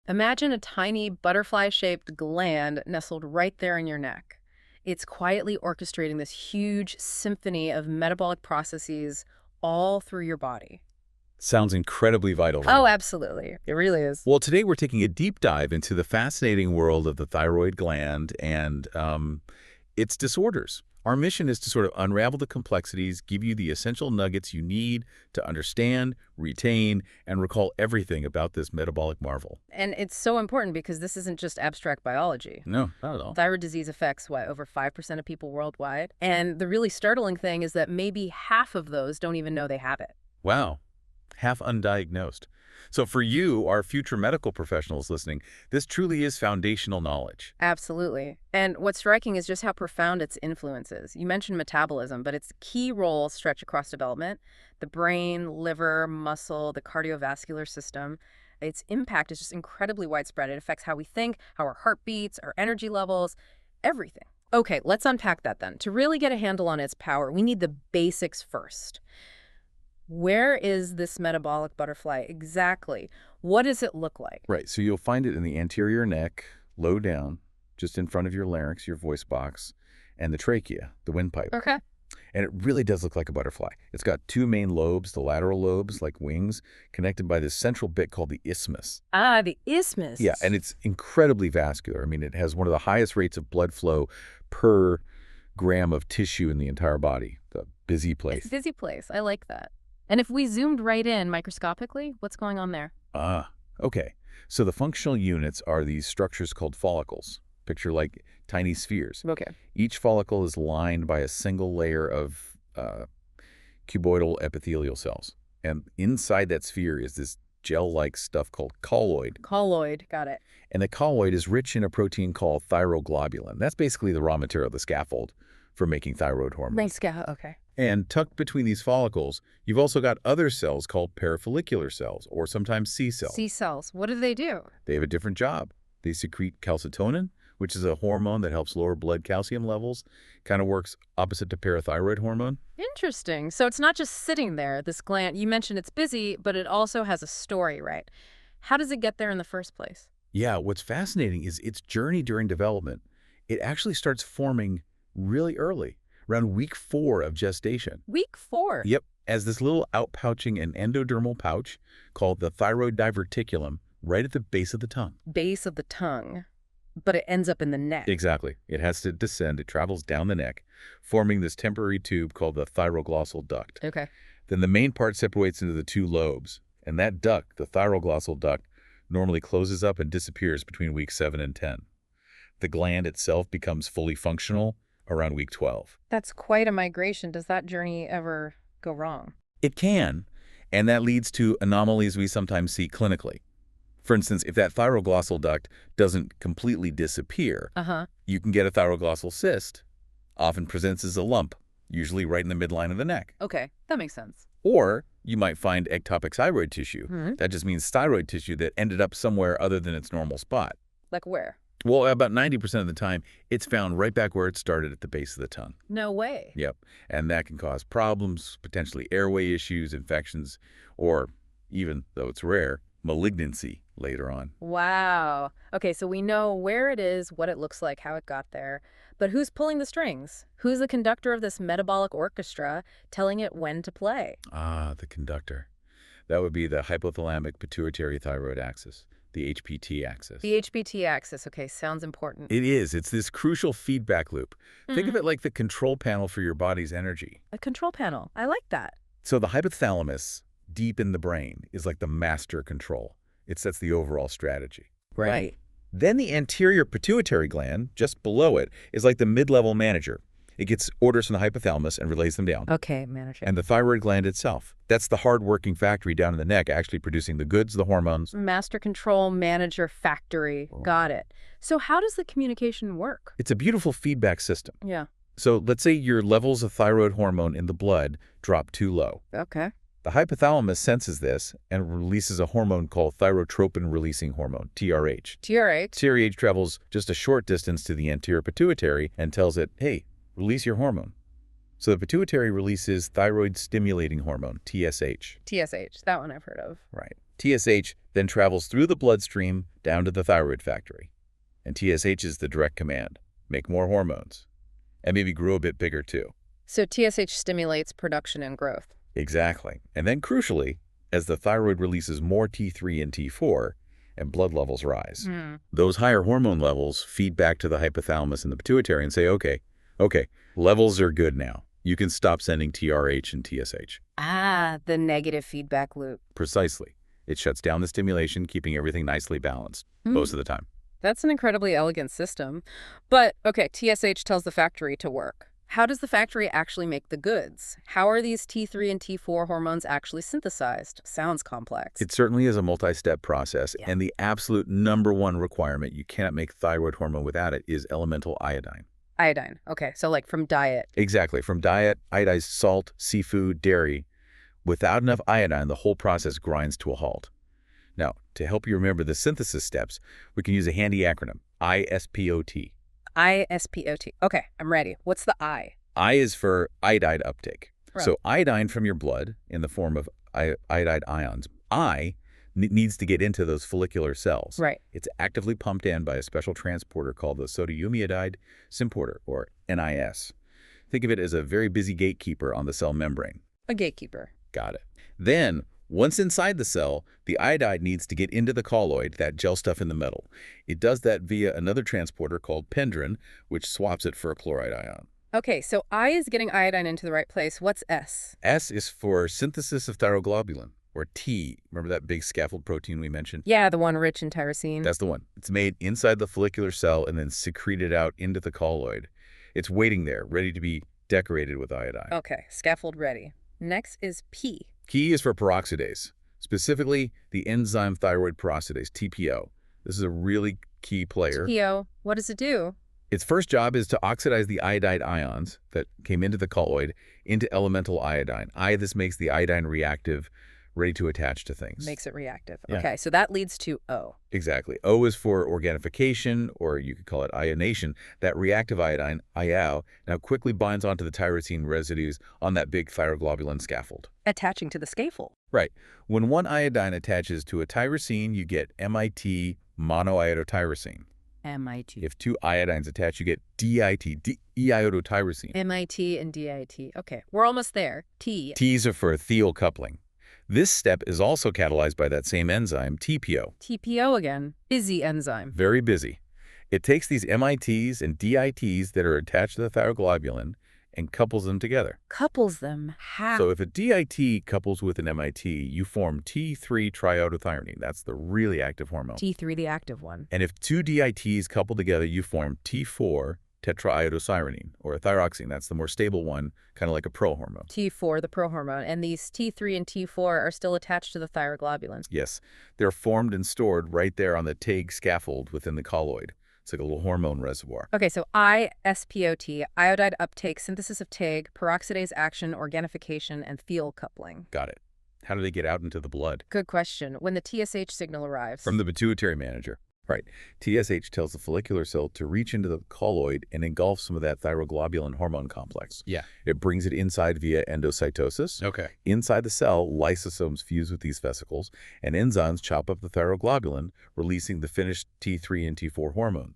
Imagine a tiny butterfly-shaped gland nestled right there in your neck. It's quietly orchestrating this huge symphony of metabolic processes all through your body. Sounds incredibly vital, right? Oh, absolutely. It really is. Well, today we're taking a deep dive into the fascinating world of the thyroid gland and its disorders. Our mission is to sort of unravel the complexities, give you the essential nuggets you need to understand, retain, and recall everything about this metabolic marvel. And it's so important because this isn't just abstract biology. No, not at all. Thyroid disease affects, what, over 5% of people worldwide? And the really startling thing is that maybe half of those don't even know they have it. Wow. Half undiagnosed. So for you, our future medical professionals listening, this truly is foundational knowledge. Absolutely. And what's striking is just how profound its influence is. You mentioned metabolism, but its key roles stretch across development: the brain, liver, muscle, the cardiovascular system. Its impact is just incredibly widespread. It affects how we think, how our heart beats, our energy levels, everything. Okay, let's unpack that then. To really get a handle on its power, we need the basics first. Where is this metabolic butterfly exactly? What does it look like? Right, so you'll find it in the anterior neck, low down, just in front of your larynx, your voice box, and the trachea, the windpipe. Okay. And it really does look like a butterfly. It's got two main lobes, the lateral lobes, like wings, connected by this central bit called the isthmus. Ah, the isthmus. Yeah, and it's incredibly vascular. I mean, it has one of the highest rates of blood flow per gram of tissue in the entire body. The busy place. It's a busy place. I like that. And if we zoomed right in microscopically, what's going on there? Ah, okay. So the functional units are these structures called follicles. Picture like tiny spheres. Okay. Each follicle is lined by a single layer of cuboidal epithelial cells. And inside that sphere is this gel-like stuff called colloid. Colloid, got it. And the colloid is rich in a protein called thyroglobulin. That's basically the raw material, the scaffold for making thyroid hormones. Okay. And tucked between these follicles, you've also got other cells called parafollicular cells, or sometimes C cells. C cells, what do they do? They have a different job. They secrete calcitonin, which is a hormone that helps lower blood calcium levels. Kind of works opposite to parathyroid hormone. Interesting. So it's not just sitting there, this gland. You mentioned it's busy, but it also has a story, right? How does it get there in the first place? Yeah, what's fascinating is its journey during development. It actually starts forming really early, around week 4 of gestation. Week 4? Yep, as this little outpouching and endodermal pouch called the thyroid diverticulum right at the base of the tongue. Base of the tongue, but it ends up in the neck. Exactly. It has to descend. It travels down the neck, forming this temporary tube called the thyroglossal duct. Okay. Then the main part separates into the two lobes, and that duct, the thyroglossal duct, normally closes up and disappears between week 7 and 10. The gland itself becomes fully functional around week 12. That's quite a migration. Does that journey ever go wrong? It can, and that leads to anomalies we sometimes see clinically. For instance, if that thyroglossal duct doesn't completely disappear, you can get a thyroglossal cyst, often presents as a lump, usually right in the midline of the neck. Okay, that makes sense. Or you might find ectopic thyroid tissue. That just means thyroid tissue that ended up somewhere other than its normal spot. Like where? Well, about 90% of the time, it's found right back where it started at the base of the tongue. No way. Yep. And that can cause problems, potentially airway issues, infections, or even, though it's rare, malignancy later on. Wow. Okay, so we know where it is, what it looks like, how it got there. But who's pulling the strings? Who's the conductor of this metabolic orchestra telling it when to play? Ah, the conductor. That would be the hypothalamic-pituitary-thyroid axis. The HPT axis. The HPT axis, okay, sounds important. It is. It's this crucial feedback loop. Think of it like the control panel for your body's energy. A control panel. I like that. So the hypothalamus, deep in the brain, is like the master control. It sets the overall strategy. Right. Then the anterior pituitary gland, just below it, is like the mid-level manager. It gets orders from the hypothalamus and relays them down. Okay, manager. And the thyroid gland itself. That's the hard-working factory down in the neck, actually producing the goods, the hormones. Master control manager factory. Got it. So how does the communication work? It's a beautiful feedback system. Yeah. So let's say your levels of thyroid hormone in the blood drop too low. Okay. The hypothalamus senses this and releases a hormone called thyrotropin-releasing hormone, TRH. TRH? TRH travels just a short distance to the anterior pituitary and tells it, hey, release your hormone. So the pituitary releases thyroid-stimulating hormone, TSH. TSH, that one I've heard of. Right. TSH then travels through the bloodstream down to the thyroid factory. And TSH is the direct command. Make more hormones. And maybe grow a bit bigger too. So TSH stimulates production and growth. Exactly. And then crucially, as the thyroid releases more T3 and T4, and blood levels rise. Those higher hormone levels feed back to the hypothalamus and the pituitary and say, okay, levels are good now. You can stop sending TRH and TSH. Ah, the negative feedback loop. Precisely. It shuts down the stimulation, keeping everything nicely balanced most of the time. That's an incredibly elegant system. But, okay, TSH tells the factory to work. How does the factory actually make the goods? How are these T3 and T4 hormones actually synthesized? Sounds complex. It certainly is a multi-step process, and the absolute #1 requirement, you cannot make thyroid hormone without it, is elemental iodine. Iodine. Okay, so like from diet. Exactly. From diet, iodized salt, seafood, dairy. Without enough iodine, the whole process grinds to a halt. Now, to help you remember the synthesis steps, we can use a handy acronym, ISPOT. ISPOT. Okay, I'm ready. What's the I? I is for iodide uptake. Right. So iodine from your blood in the form of iodide ions. Needs to get into those follicular cells. Right. It's actively pumped in by a special transporter called the sodiumiodide symporter, or NIS. Think of it as a very busy gatekeeper on the cell membrane. A gatekeeper. Got it. Then, once inside the cell, the iodide needs to get into the colloid, that gel stuff in the middle. It does that via another transporter called pendrin, which swaps it for a chloride ion. Okay, so I is getting iodine into the right place. What's S? S is for synthesis of thyroglobulin, or T. Remember that big scaffold protein we mentioned? Yeah, the one rich in tyrosine. That's the one. It's made inside the follicular cell and then secreted out into the colloid. It's waiting there, ready to be decorated with iodine. Okay, scaffold ready. Next is P. P is for peroxidase, specifically the enzyme thyroid peroxidase, TPO. This is a really key player. TPO, what does it do? Its first job is to oxidize the iodide ions that came into the colloid into elemental iodine. This makes the iodine reactive, ready to attach to things. Makes it reactive. Yeah. Okay, so that leads to O. Exactly. O is for organification, or you could call it ionation. That reactive iodine, IAO, now quickly binds onto the tyrosine residues on that big thyroglobulin scaffold. Attaching to the scaffold. Right. When one iodine attaches to a tyrosine, you get MIT monoiodotyrosine. MIT. If two iodines attach, you get DIT, diiodotyrosine. MIT and DIT. Okay, we're almost there. T. T's are for thiol coupling. This step is also catalyzed by that same enzyme, TPO. TPO again. Busy enzyme. Very busy. It takes these MITs and DITs that are attached to the thyroglobulin and couples them together. Couples them. How? So if a DIT couples with an MIT, you form T3-triiodothyronine. That's the really active hormone. T3, the active one. And if two DITs couple together, you form T4-tetraiodothyronine, or a thyroxine. That's the more stable one, kind of like a prohormone. T4, the prohormone. And these T3 and T4 are still attached to the thyroglobulin. Yes. They're formed and stored right there on the TAG scaffold within the colloid. It's like a little hormone reservoir. Okay, so ISPOT, iodide uptake, synthesis of TAG, peroxidase action, organification, and thiol coupling. Got it. How do they get out into the blood? Good question. When the TSH signal arrives. From the pituitary manager. Right. TSH tells the follicular cell to reach into the colloid and engulf some of that thyroglobulin hormone complex. Yeah. It brings it inside via endocytosis. Okay. Inside the cell, lysosomes fuse with these vesicles, and enzymes chop up the thyroglobulin, releasing the finished T3 and T4 hormones.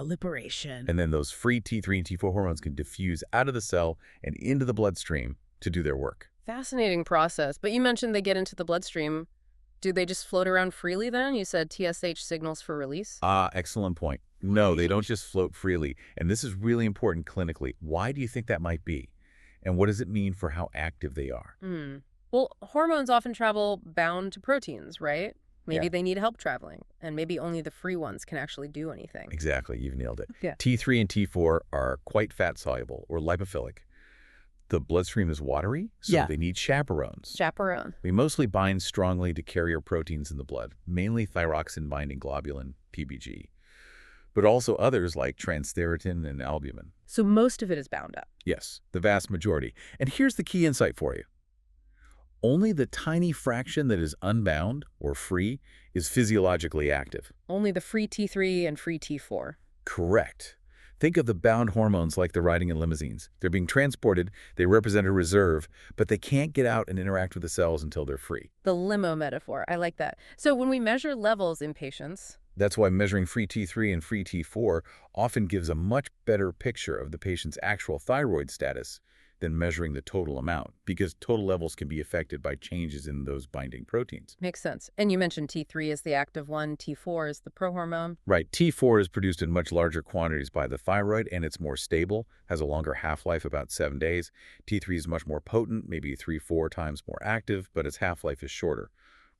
Liberation. And then those free T3 and T4 hormones can diffuse out of the cell and into the bloodstream to do their work. Fascinating process. But you mentioned they get into the bloodstream. Do they just float around freely then? You said TSH signals for release? Excellent point. No, they don't just float freely. And this is really important clinically. Why do you think that might be? And what does it mean for how active they are? Well, hormones often travel bound to proteins, right? Maybe Yeah. they need help traveling, and maybe only the free ones can actually do anything. Exactly. You've nailed it. Yeah. T3 and T4 are quite fat-soluble, or lipophilic. The bloodstream is watery, so they need chaperones. Chaperone. They mostly bind strongly to carrier proteins in the blood, mainly thyroxine-binding globulin, PBG, but also others like transthyretin and albumin. So most of it is bound up. Yes, the vast majority. And here's the key insight for you. Only the tiny fraction that is unbound or free is physiologically active. Only the free T3 and free T4. Correct. Think of the bound hormones like they're riding in limousines. They're being transported, they represent a reserve, but they can't get out and interact with the cells until they're free. The limo metaphor. I like that. So when we measure levels in patients, That's why measuring free T3 and free T4 often gives a much better picture of the patient's actual thyroid status than measuring the total amount, because total levels can be affected by changes in those binding proteins. makes sense. And you mentioned T3 is the active one, T4 is the prohormone. Right, T4 is produced in much larger quantities by the thyroid, and it's more stable, has a longer half-life, about 7 days. T3 is much more potent, maybe 3-4 times more active, but its half-life is shorter,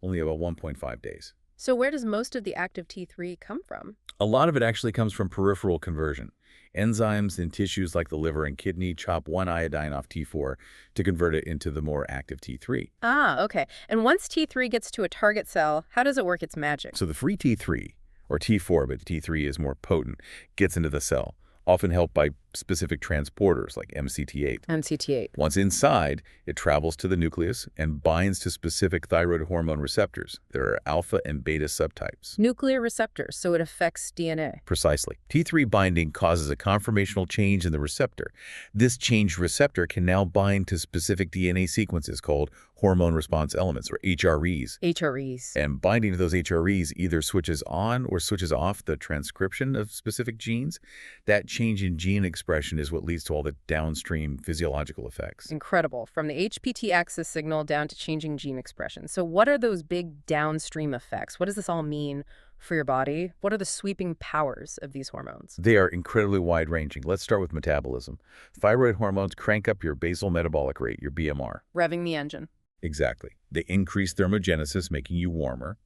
only about 1.5 days. So where does most of the active T3 come from? A lot of it actually comes from peripheral conversion. Enzymes in tissues like the liver and kidney chop one iodine off T4 to convert it into the more active T3. Ah, okay. And once T3 gets to a target cell, how does it work its magic? So the free T3, or T4, but T3 is more potent, gets into the cell, often helped by specific transporters like MCT8. MCT8. Once inside, it travels to the nucleus and binds to specific thyroid hormone receptors. There are alpha and beta subtypes. Nuclear receptors, so it affects DNA. Precisely. T3 binding causes a conformational change in the receptor. This changed receptor can now bind to specific DNA sequences called hormone response elements, or HREs. HREs. And binding to those HREs either switches on or switches off the transcription of specific genes. That change in gene expression is what leads to all the downstream physiological effects. Incredible. From the HPT axis signal down to changing gene expression. So what are those big downstream effects? What does this all mean for your body? What are the sweeping powers of these hormones? They are incredibly wide-ranging. Let's start with metabolism. Thyroid hormones crank up your basal metabolic rate, your BMR. Revving the engine. Exactly. They increase thermogenesis, making you warmer.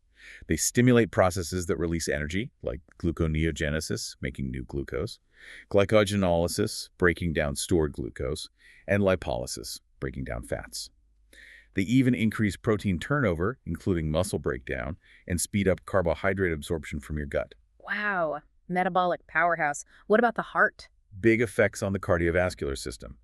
They stimulate processes that release energy, like gluconeogenesis, making new glucose, glycogenolysis, breaking down stored glucose, and lipolysis, breaking down fats. They even increase protein turnover, including muscle breakdown, and speed up carbohydrate absorption from your gut. Wow. Metabolic powerhouse. What about the heart? Big effects on the cardiovascular system.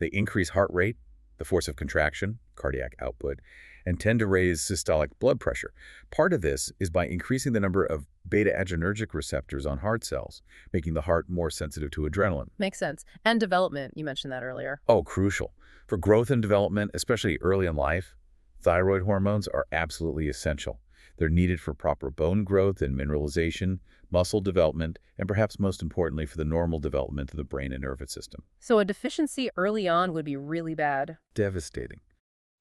They increase heart rate, the force of contraction, cardiac output, and tend to raise systolic blood pressure. Part of this is by increasing the number of beta-adrenergic receptors on heart cells, making the heart more sensitive to adrenaline. Makes sense. And development, you mentioned that earlier. Oh, crucial. For growth and development, especially early in life, thyroid hormones are absolutely essential. They're needed for proper bone growth and mineralization, muscle development, and perhaps most importantly for the normal development of the brain and nervous system. So a deficiency early on would be really bad. Devastating.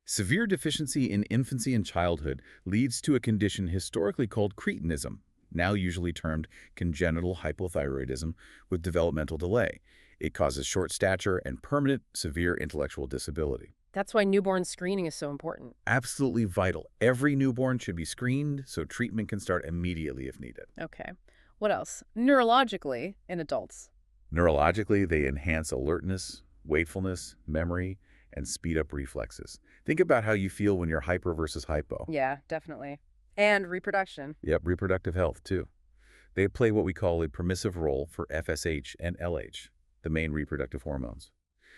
Severe deficiency in infancy and childhood leads to a condition historically called cretinism, now usually termed congenital hypothyroidism with developmental delay. It causes short stature and permanent severe intellectual disability. That's why newborn screening is so important. Absolutely vital. Every newborn should be screened so treatment can start immediately if needed. Okay. What else? Neurologically, in adults. Neurologically, they enhance alertness, wakefulness, memory, and speed up reflexes. Think about how you feel when you're hyper versus hypo. Yeah, definitely. And reproduction. Yep, reproductive health, too. They play what we call a permissive role for FSH and LH, the main reproductive hormones.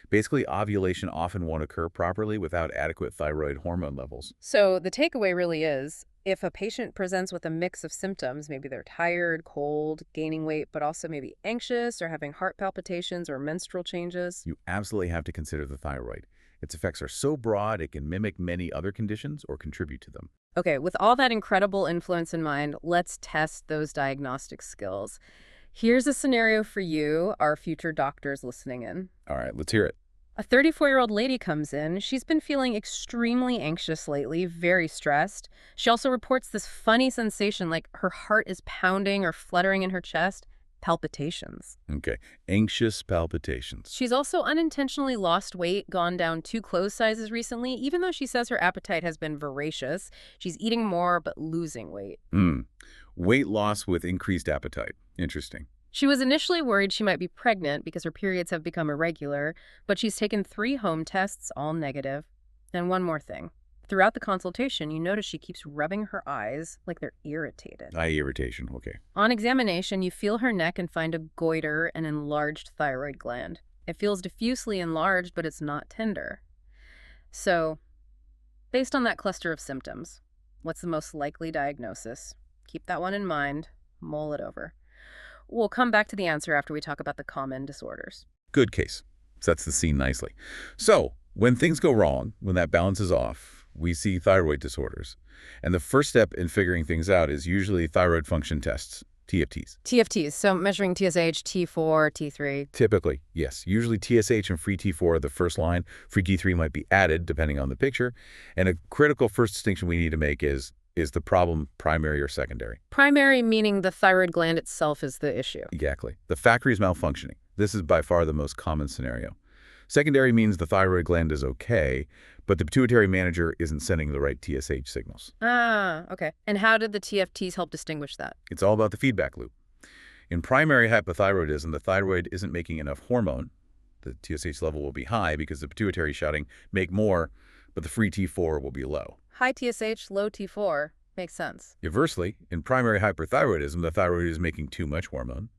Basically, ovulation often won't occur properly without adequate thyroid hormone levels. So the takeaway really is, if a patient presents with a mix of symptoms, maybe they're tired, cold, gaining weight, but also maybe anxious or having heart palpitations or menstrual changes. You absolutely have to consider the thyroid. Its effects are so broad it can mimic many other conditions or contribute to them. Okay, with all that incredible influence in mind, let's test those diagnostic skills. Here's a scenario for you, our future doctors listening in. All right, let's hear it. A 34-year-old lady comes in. She's been feeling extremely anxious lately, very stressed. She also reports this funny sensation like her heart is pounding or fluttering in her chest, palpitations. Okay, anxious palpitations. She's also unintentionally lost weight, gone down 2 clothes sizes recently. Even though she says her appetite has been voracious, she's eating more but losing weight. Weight loss with increased appetite. Interesting. She was initially worried she might be pregnant because her periods have become irregular, but she's taken 3 home tests, all negative. And one more thing. Throughout the consultation, you notice she keeps rubbing her eyes like they're irritated. Eye irritation, okay. On examination, you feel her neck and find a goiter and enlarged thyroid gland. It feels diffusely enlarged, but it's not tender. So, based on that cluster of symptoms, what's the most likely diagnosis? Keep that one in mind. Mull it over. We'll come back to the answer after we talk about the common disorders. Good case. Sets the scene nicely. So, when things go wrong, when that balance is off, we see thyroid disorders. And the first step in figuring things out is usually thyroid function tests, TFTs. TFTs, so measuring TSH, T4, T3. Typically, yes. Usually TSH and free T4 are the first line. Free T3 might be added, depending on the picture. And a critical first distinction we need to make is the problem primary or secondary? Primary meaning the thyroid gland itself is the issue. Exactly. The factory is malfunctioning. This is by far the most common scenario. Secondary means the thyroid gland is okay, but the pituitary manager isn't sending the right TSH signals. Ah, okay. And how did the TFTs help distinguish that? It's all about the feedback loop. In primary hypothyroidism, the thyroid isn't making enough hormone. The TSH level will be high because the pituitary is shouting, make more, but the free T4 will be low. High TSH, low T4. Makes sense. Conversely, in primary hyperthyroidism, the thyroid is making too much hormone.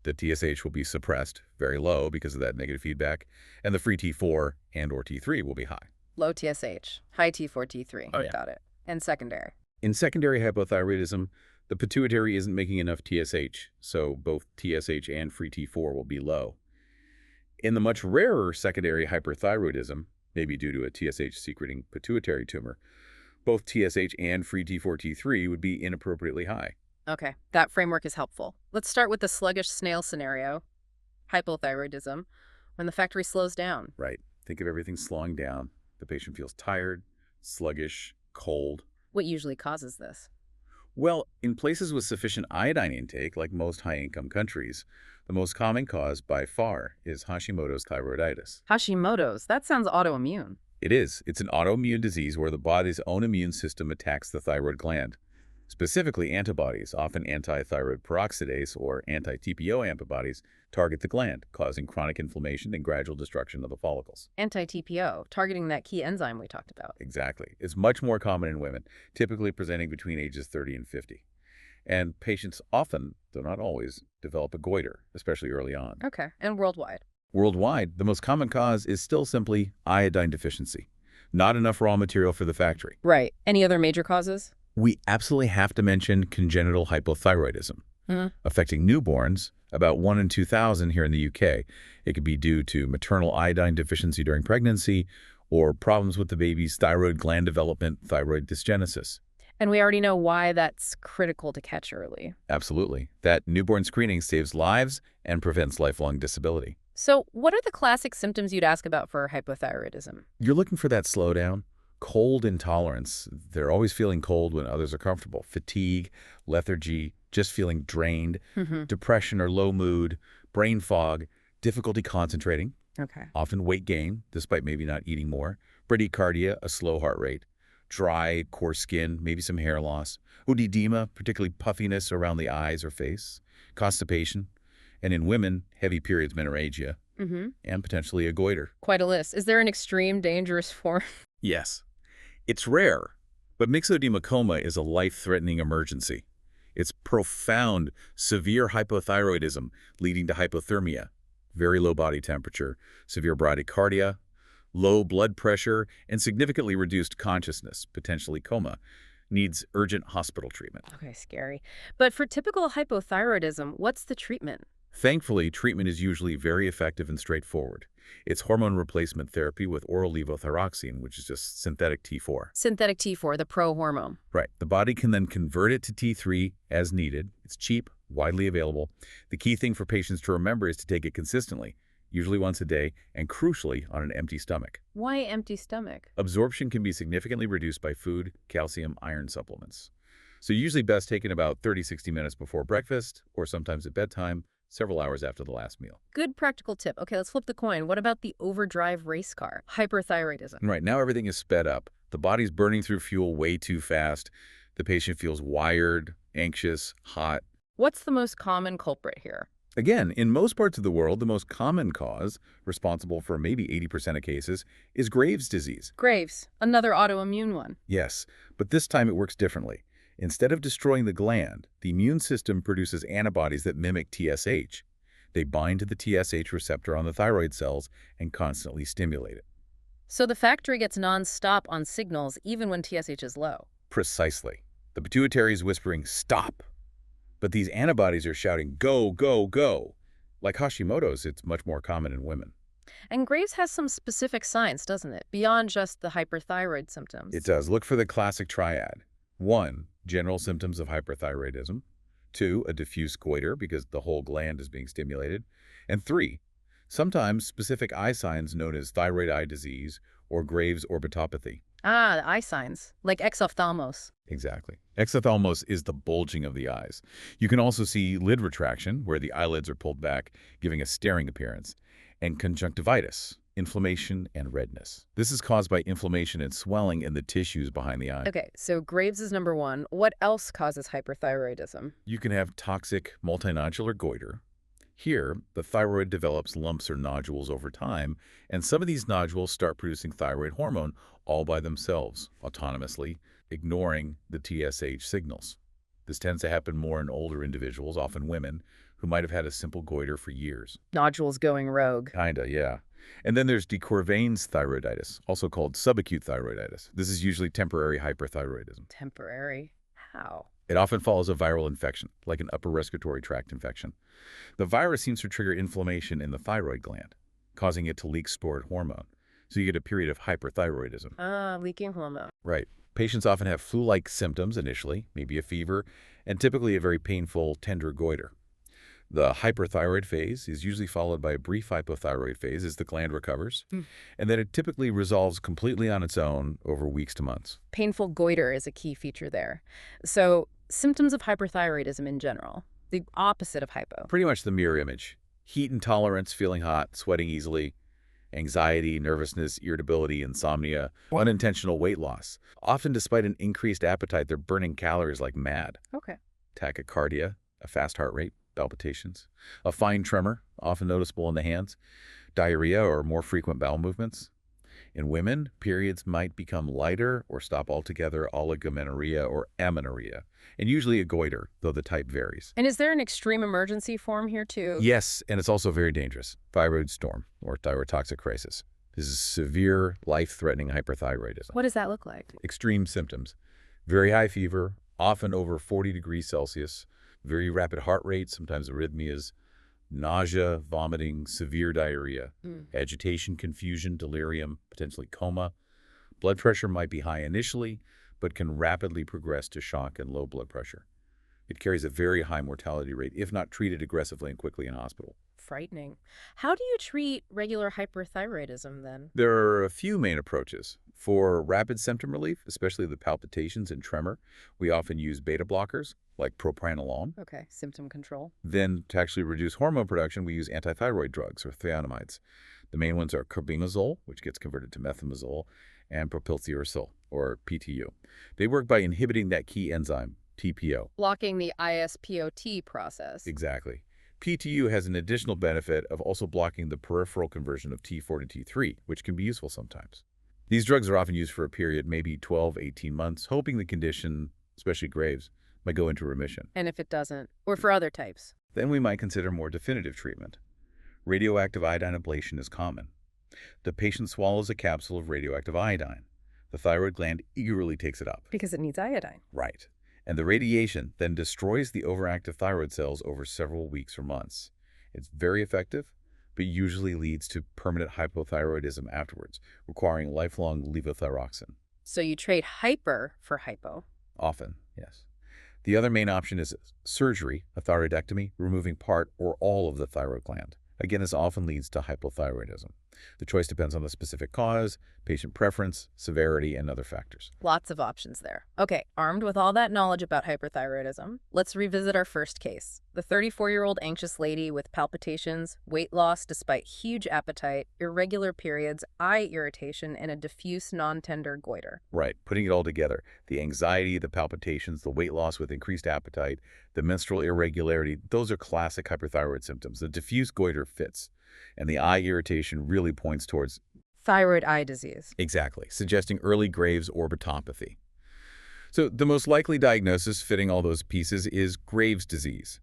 The TSH will be suppressed, very low because of that negative feedback, and the free T4 and or T3 will be high. Low TSH, high T4, T3. Oh, yeah. Got it. And secondary. In secondary hypothyroidism, the pituitary isn't making enough TSH, so both TSH and free T4 will be low. In the much rarer secondary hyperthyroidism, maybe due to a TSH-secreting pituitary tumor, both TSH and free T4, T3 would be inappropriately high. Okay, that framework is helpful. Let's start with the sluggish snail scenario, hypothyroidism, when the factory slows down. Right. Think of everything slowing down. The patient feels tired, sluggish, cold. What usually causes this? Well, in places with sufficient iodine intake, like most high-income countries, the most common cause by far is Hashimoto's thyroiditis. Hashimoto's, that sounds autoimmune. It is. It's an autoimmune disease where the body's own immune system attacks the thyroid gland. Specifically, antibodies, often anti-thyroid peroxidase or anti-TPO antibodies, target the gland, causing chronic inflammation and gradual destruction of the follicles. Anti-TPO, targeting that key enzyme we talked about. Exactly. It's much more common in women, typically presenting between ages 30 and 50. And patients often, though not always, develop a goiter, especially early on. Okay, and worldwide? Worldwide, the most common cause is still simply iodine deficiency. Not enough raw material for the factory. Right. Any other major causes? We absolutely have to mention congenital hypothyroidism, affecting newborns, about 1 in 2,000 here in the UK. It could be due to maternal iodine deficiency during pregnancy or problems with the baby's thyroid gland development, thyroid dysgenesis. And we already know why that's critical to catch early. Absolutely. That newborn screening saves lives and prevents lifelong disability. So what are the classic symptoms you'd ask about for hypothyroidism? You're looking for that slowdown, cold intolerance. They're always feeling cold when others are comfortable. Fatigue, lethargy, just feeling drained, depression or low mood, brain fog, difficulty concentrating, Okay. often weight gain, despite maybe not eating more, bradycardia, a slow heart rate, dry, coarse skin, maybe some hair loss, oedema, particularly puffiness around the eyes or face, constipation, and in women, heavy periods menorrhagia, and potentially a goiter. Quite a list. Is there an extreme dangerous form? Yes. It's rare, but myxoedema coma is a life-threatening emergency. It's profound, severe hypothyroidism leading to hypothermia, very low body temperature, severe bradycardia, low blood pressure, and significantly reduced consciousness, potentially coma, needs urgent hospital treatment. Okay, scary. But for typical hypothyroidism, what's the treatment? Thankfully, treatment is usually very effective and straightforward. It's hormone replacement therapy with oral levothyroxine, which is just synthetic T4. Synthetic T4, the pro-hormone. Right. The body can then convert it to T3 as needed. It's cheap, widely available. The key thing for patients to remember is to take it consistently, usually once a day, and crucially, on an empty stomach. Why empty stomach? Absorption can be significantly reduced by food, calcium, iron supplements. So usually best taken about 30-60 minutes before breakfast, or sometimes at bedtime, several hours after the last meal. Good practical tip. Okay, let's flip the coin. What about the overdrive race car? Hyperthyroidism. Right, now everything is sped up. The body's burning through fuel way too fast. The patient feels wired, anxious, hot. What's the most common culprit here? Again, in most parts of the world, the most common cause, responsible for maybe 80% of cases, is Graves' disease. Graves, another autoimmune one. Yes, but this time it works differently. Instead of destroying the gland, the immune system produces antibodies that mimic TSH. They bind to the TSH receptor on the thyroid cells and constantly stimulate it. So the factory gets non-stop on signals even when TSH is low. Precisely. The pituitary is whispering, stop. But these antibodies are shouting, go, go, go. Like Hashimoto's, it's much more common in women. And Graves has some specific signs, doesn't it? Beyond just the hyperthyroid It symptoms. does. Look for the classic triad. 1, general symptoms of hyperthyroidism. 2, a diffuse goiter because the whole gland is being stimulated. And 3, sometimes specific eye signs known as thyroid eye disease or Graves' orbitopathy. Ah, the eye signs, like exophthalmos. Exactly. Exophthalmos is the bulging of the eyes. You can also see lid retraction, where the eyelids are pulled back, giving a staring appearance, and conjunctivitis, inflammation and redness. This is caused by inflammation and swelling in the tissues behind the eye. Okay, so Graves is number one. What else causes hyperthyroidism? You can have toxic multinodular goiter. Here, the thyroid develops lumps or nodules over time, and some of these nodules start producing thyroid hormone all by themselves, autonomously, ignoring the TSH signals. This tends to happen more in older individuals, often women, who might have had a simple goiter for years. Nodules going rogue. Kinda, yeah. And then there's de Quervain's thyroiditis, also called subacute thyroiditis. This is usually temporary hyperthyroidism. Temporary. How? It often follows a viral infection, like an upper respiratory tract infection. The virus seems to trigger inflammation in the thyroid gland, causing it to leak stored hormone. So you get a period of hyperthyroidism. Ah, leaking hormone. Right. Patients often have flu-like symptoms initially, maybe a fever, and typically a very painful, tender goiter. The hyperthyroid phase is usually followed by a brief hypothyroid phase as the gland recovers, and then it typically resolves completely on its own over weeks to months. Painful goiter is a key feature there. So, symptoms of hyperthyroidism in general, the opposite of hypo. Pretty much the mirror image. Heat intolerance, feeling hot, sweating easily, anxiety, nervousness, irritability, insomnia, unintentional weight loss. Often despite an increased appetite, they're burning calories like mad. Okay. Tachycardia, a fast heart rate, palpitations, a fine tremor, often noticeable in the hands, diarrhea or more frequent bowel movements. In women, periods might become lighter or stop altogether, oligomenorrhea or amenorrhea, and usually a goiter, though the type varies. And is there an extreme emergency form here too? Yes, and it's also very dangerous. Thyroid storm or thyrotoxic crisis. This is severe, life-threatening hyperthyroidism. What does that look like? Extreme symptoms. Very high fever, often over 40 degrees Celsius, very rapid heart rate, sometimes arrhythmias, nausea, vomiting, severe diarrhea, agitation, confusion, delirium, potentially coma. Blood pressure might be high initially, but can rapidly progress to shock and low blood pressure. It carries a very high mortality rate if not treated aggressively and quickly in hospital. Frightening. How do you treat regular hyperthyroidism then? There are a few main approaches. For rapid symptom relief, especially the palpitations and tremor, we often use beta blockers, like propranolol. Okay, symptom control. Then, to actually reduce hormone production, we use antithyroid drugs, or thionamides. The main ones are carbimazole, which gets converted to methimazole, and propylthiouracil, or PTU. They work by inhibiting that key enzyme, TPO. Blocking the ISPOT process. Exactly. PTU has an additional benefit of also blocking the peripheral conversion of T4 to T3, which can be useful sometimes. These drugs are often used for a period, maybe 12, 18 months, hoping the condition, especially Graves', might go into remission. And if it doesn't, or for other types? Then we might consider more definitive treatment. Radioactive iodine ablation is common. The patient swallows a capsule of radioactive iodine. The thyroid gland eagerly takes it up. Because it needs iodine. Right. And the radiation then destroys the overactive thyroid cells over several weeks or months. It's very effective, but usually leads to permanent hypothyroidism afterwards, requiring lifelong levothyroxine. So you trade hyper for hypo. Often, yes. The other main option is surgery, a thyroidectomy, removing part or all of the thyroid gland. Again, this often leads to hypothyroidism. The choice depends on the specific cause, patient preference, severity, and other factors. Lots of options there. Okay, armed with all that knowledge about hyperthyroidism, let's revisit our first case. The 34-year-old anxious lady with palpitations, weight loss despite huge appetite, irregular periods, eye irritation, and a diffuse non-tender goiter. Right, putting it all together. The anxiety, the palpitations, the weight loss with increased appetite, the menstrual irregularity, those are classic hyperthyroid symptoms. The diffuse goiter fits, and the eye irritation really points towards thyroid eye disease. Exactly, suggesting early Graves' orbitopathy. So the most likely diagnosis fitting all those pieces is Graves' disease,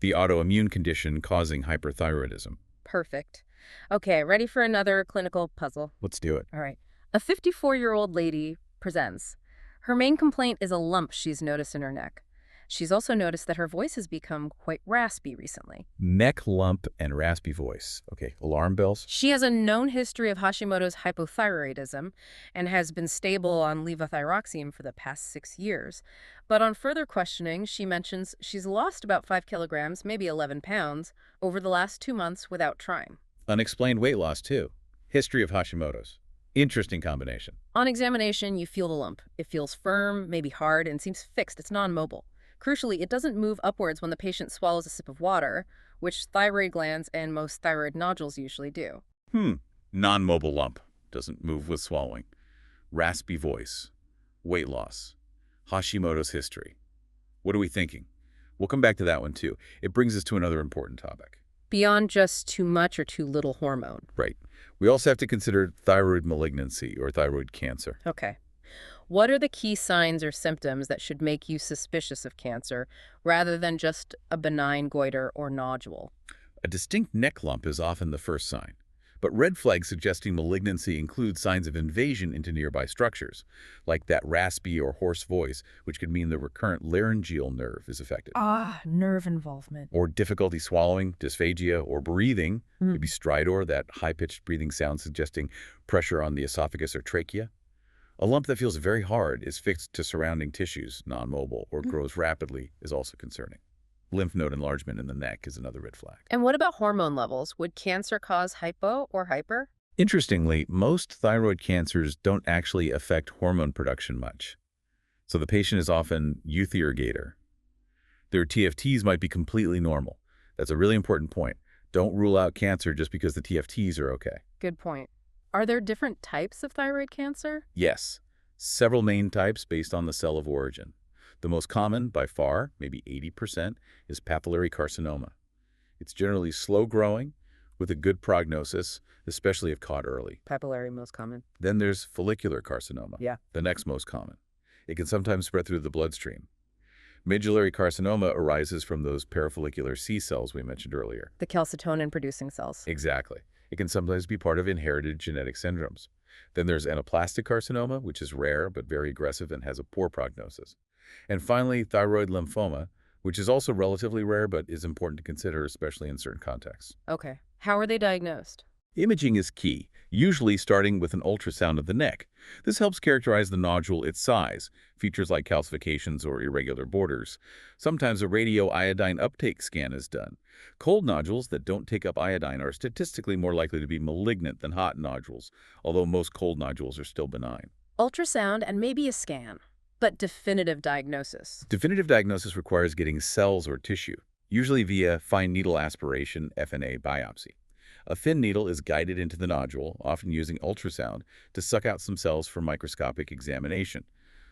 the autoimmune condition causing hyperthyroidism. Perfect. Okay, ready for another clinical puzzle? Let's do it. All right. A 54-year-old lady presents. Her main complaint is a lump she's noticed in her neck. She's also noticed that her voice has become quite raspy recently. Neck lump and raspy voice. Okay, alarm bells? She has a known history of Hashimoto's hypothyroidism and has been stable on levothyroxine for the past 6 years. But on further questioning, she mentions she's lost about 5 kilograms, maybe 11 pounds, over the last 2 months without trying. Unexplained weight loss, too. History of Hashimoto's. Interesting combination. On examination, you feel the lump. It feels firm, maybe hard, and seems fixed. It's non-mobile. Crucially, it doesn't move upwards when the patient swallows a sip of water, which thyroid glands and most thyroid nodules usually do. Non-mobile lump. Doesn't move with swallowing. Raspy voice. Weight loss. Hashimoto's history. What are we thinking? We'll come back to that one, too. It brings us to another important topic. Beyond just too much or too little hormone. Right. We also have to consider thyroid malignancy or thyroid cancer. Okay. What are the key signs or symptoms that should make you suspicious of cancer rather than just a benign goiter or nodule? A distinct neck lump is often the first sign, but red flags suggesting malignancy include signs of invasion into nearby structures, like that raspy or hoarse voice, which could mean the recurrent laryngeal nerve is affected. Nerve involvement. Or difficulty swallowing, dysphagia, or breathing, Mm. maybe stridor, that high-pitched breathing sound suggesting pressure on the esophagus or trachea. A lump that feels very hard, is fixed to surrounding tissues, non-mobile, or grows rapidly is also concerning. Lymph node enlargement in the neck is another red flag. And what about hormone levels? Would cancer cause hypo or hyper? Interestingly, most thyroid cancers don't actually affect hormone production much. So the patient is often euthyrgator. Their TFTs might be completely normal. That's a really important point. Don't rule out cancer just because the TFTs are okay. Good point. Are there different types of thyroid cancer? Yes, several main types based on the cell of origin. The most common, by far, maybe 80%, is papillary carcinoma. It's generally slow-growing with a good prognosis, especially if caught early. Papillary, most common. Then there's follicular carcinoma, Yeah. the next most common. It can sometimes spread through the bloodstream. Medullary carcinoma arises from those parafollicular C cells we mentioned earlier. The calcitonin-producing cells. Exactly. It can sometimes be part of inherited genetic syndromes. Then there's anaplastic carcinoma, which is rare but very aggressive and has a poor prognosis. And finally, thyroid lymphoma, which is also relatively rare but is important to consider, especially in certain contexts. Okay. How are they diagnosed? Imaging is key, usually starting with an ultrasound of the neck. This helps characterize the nodule, its size, features like calcifications or irregular borders. Sometimes a radioiodine uptake scan is done. Cold nodules that don't take up iodine are statistically more likely to be malignant than hot nodules, although most cold nodules are still benign. Ultrasound and maybe a scan. But definitive diagnosis. Definitive diagnosis requires getting cells or tissue, usually via fine needle aspiration (FNA) biopsy. A thin needle is guided into the nodule, often using ultrasound, to suck out some cells for microscopic examination.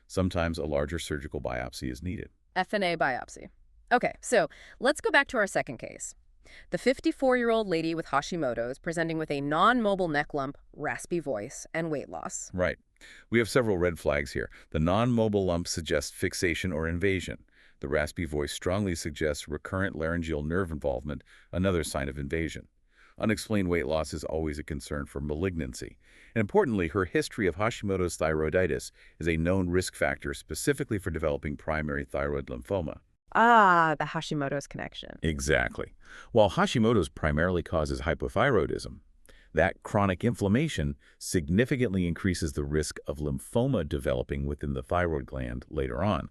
Sometimes a larger surgical biopsy is needed. FNA biopsy. Okay, so let's go back to our second case. The 54-year-old lady with Hashimoto's presenting with a non-mobile neck lump, raspy voice, and weight loss. Right. We have several red flags here. The non-mobile lump suggests fixation or invasion. The raspy voice strongly suggests recurrent laryngeal nerve involvement, another sign of invasion. Unexplained weight loss is always a concern for malignancy. And importantly, her history of Hashimoto's thyroiditis is a known risk factor specifically for developing primary thyroid lymphoma. The Hashimoto's connection. Exactly. While Hashimoto's primarily causes hypothyroidism, that chronic inflammation significantly increases the risk of lymphoma developing within the thyroid gland later on.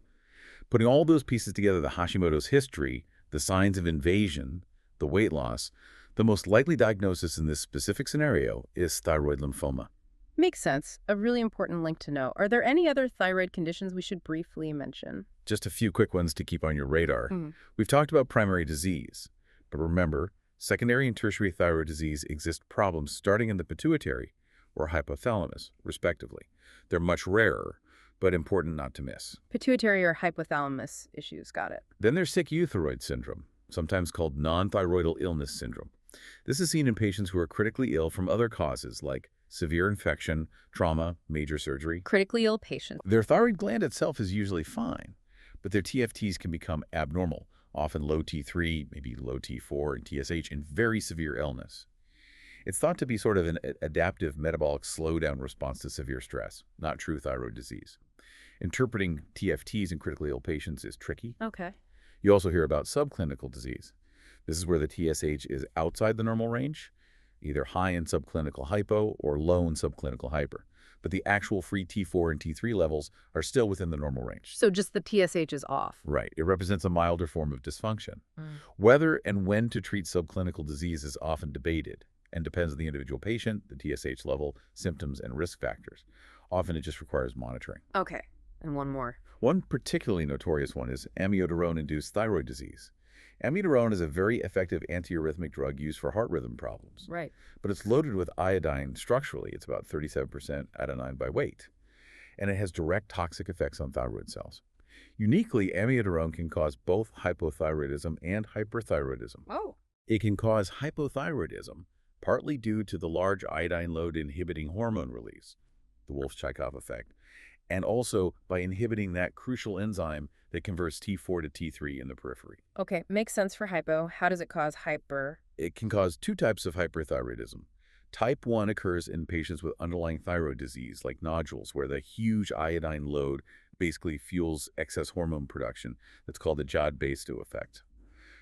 Putting all those pieces together, the Hashimoto's history, the signs of invasion, the weight loss, the most likely diagnosis in this specific scenario is thyroid lymphoma. Makes sense. A really important link to know. Are there any other thyroid conditions we should briefly mention? Just a few quick ones to keep on your radar. Mm. We've talked about primary disease, but remember, secondary and tertiary thyroid disease exist problems starting in the pituitary or hypothalamus, respectively. They're much rarer, but important not to miss. Pituitary or hypothalamus issues, got it. Then there's sick euthyroid syndrome, sometimes called non-thyroidal illness syndrome. This is seen in patients who are critically ill from other causes like severe infection, trauma, major surgery. Critically ill patients. Their thyroid gland itself is usually fine, but their TFTs can become abnormal, often low T3, maybe low T4, and TSH in very severe illness. It's thought to be sort of an adaptive metabolic slowdown response to severe stress, not true thyroid disease. Interpreting TFTs in critically ill patients is tricky. Okay. You also hear about subclinical disease. This is where the TSH is outside the normal range, either high in subclinical hypo or low in subclinical hyper. But the actual free T4 and T3 levels are still within the normal range. So just the TSH is off. Right. It represents a milder form of dysfunction. Mm. Whether and when to treat subclinical disease is often debated and depends on the individual patient, the TSH level, symptoms, and risk factors. Often it just requires monitoring. Okay. And one more. One particularly notorious one is amiodarone-induced thyroid disease. Amiodarone is a very effective antiarrhythmic drug used for heart rhythm problems. Right. But it's loaded with iodine structurally. It's about 37% iodine by weight. And it has direct toxic effects on thyroid cells. Uniquely, amiodarone can cause both hypothyroidism and hyperthyroidism. Oh. It can cause hypothyroidism, partly due to the large iodine load inhibiting hormone release, the Wolff-Chaikoff effect, and also by inhibiting that crucial enzyme that converts T4 to T3 in the periphery. Okay. Makes sense for hypo. How does it cause hyper? It can cause two types of hyperthyroidism. Type 1 occurs in patients with underlying thyroid disease, like nodules, where the huge iodine load basically fuels excess hormone production. That's called the Jod-Basedow effect.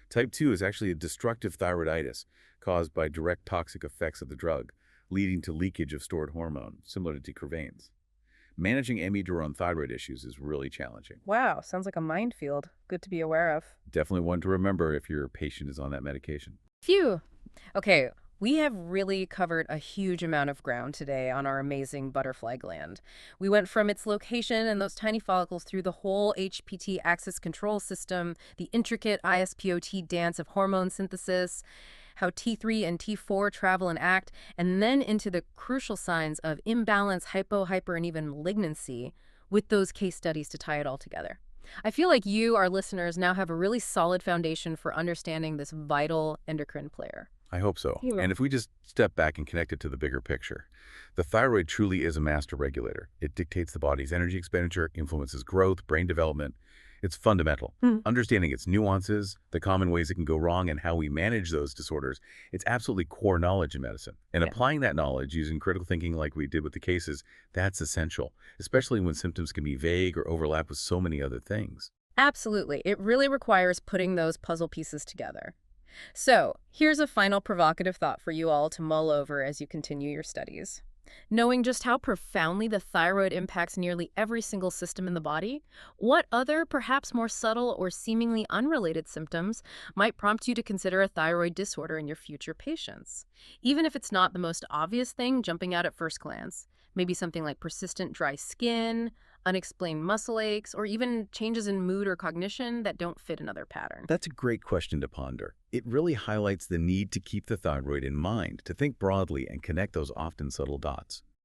Type 2 is actually a destructive thyroiditis caused by direct toxic effects of the drug, leading to leakage of stored hormone, similar to Decrevain's. Managing amiodarone thyroid issues is really challenging. Wow. Sounds like a minefield. Good to be aware of. Definitely one to remember if your patient is on that medication. Phew. Okay, we have really covered a huge amount of ground today on our amazing butterfly gland. We went from its location and those tiny follicles through the whole HPT axis control system, the intricate ISPOT dance of hormone synthesis, how T3 and T4 travel and act, and then into the crucial signs of imbalance, hypo, hyper, and even malignancy with those case studies to tie it all together. I feel like you, our listeners, now have a really solid foundation for understanding this vital endocrine player. I hope so. Yeah. And if we just step back and connect it to the bigger picture, the thyroid truly is a master regulator. It dictates the body's energy expenditure, influences growth, brain development. It's fundamental. Understanding its nuances, the common ways it can go wrong, and how we manage those disorders, it's absolutely core knowledge in medicine. And Yeah. applying that knowledge using critical thinking like we did with the cases, that's essential, especially when symptoms can be vague or overlap with so many other things. Absolutely. It really requires putting those puzzle pieces together. So, here's a final provocative thought for you all to mull over as you continue your studies. Knowing just how profoundly the thyroid impacts nearly every single system in the body, what other, perhaps more subtle or seemingly unrelated symptoms might prompt you to consider a thyroid disorder in your future patients? Even if it's not the most obvious thing jumping out at first glance, maybe something like persistent dry skin, unexplained muscle aches, or even changes in mood or cognition that don't fit another pattern. That's a great question to ponder. It really highlights the need to keep the thyroid in mind, to think broadly and connect those often subtle dots.